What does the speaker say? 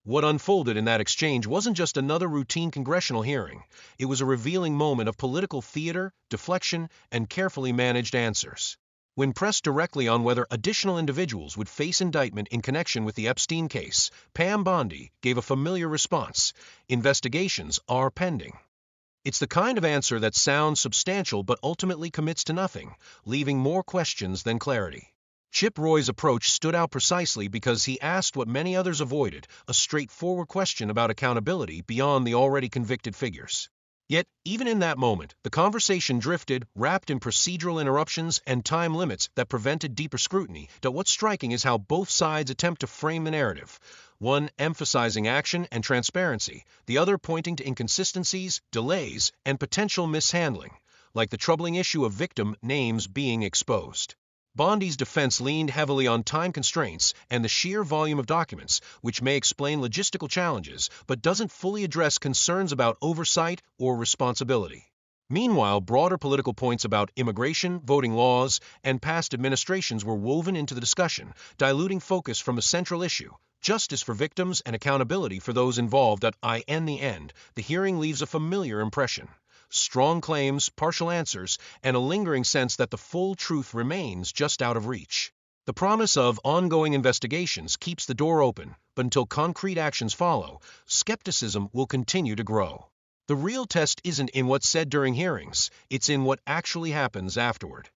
What unfolded in that exchange wasn't just another routine congressional hearing. It was a revealing moment of political theater, deflection, and carefully managed answers. When pressed directly on whether additional individuals would face indictment in connection with the Epstein case, Pam Bondi gave a familiar response: investigations are pending. It's the kind of answer that sounds substantial but ultimately commits to nothing, leaving more questions than clarity. Chip Roy's approach stood out precisely because he asked what many others avoided, a straightforward question about accountability beyond the already convicted figures. Yet, even in that moment, the conversation drifted, wrapped in procedural interruptions and time limits that prevented deeper scrutiny. What's striking is how both sides attempt to frame the narrative, one emphasizing action and transparency, the other pointing to inconsistencies, delays, and potential mishandling, like the troubling issue of victim names being exposed. Bondi's defense leaned heavily on time constraints and the sheer volume of documents, which may explain logistical challenges but doesn't fully address concerns about oversight or responsibility. Meanwhile, broader political points about immigration, voting laws, and past administrations were woven into the discussion, diluting focus from the central issue: justice for victims and accountability for those involved. In the end, the hearing leaves a familiar impression: strong claims, partial answers, and a lingering sense that the full truth remains just out of reach. The promise of ongoing investigations keeps the door open, but until concrete actions follow, skepticism will continue to grow. The real test isn't in what's said during hearings, it's in what actually happens afterward.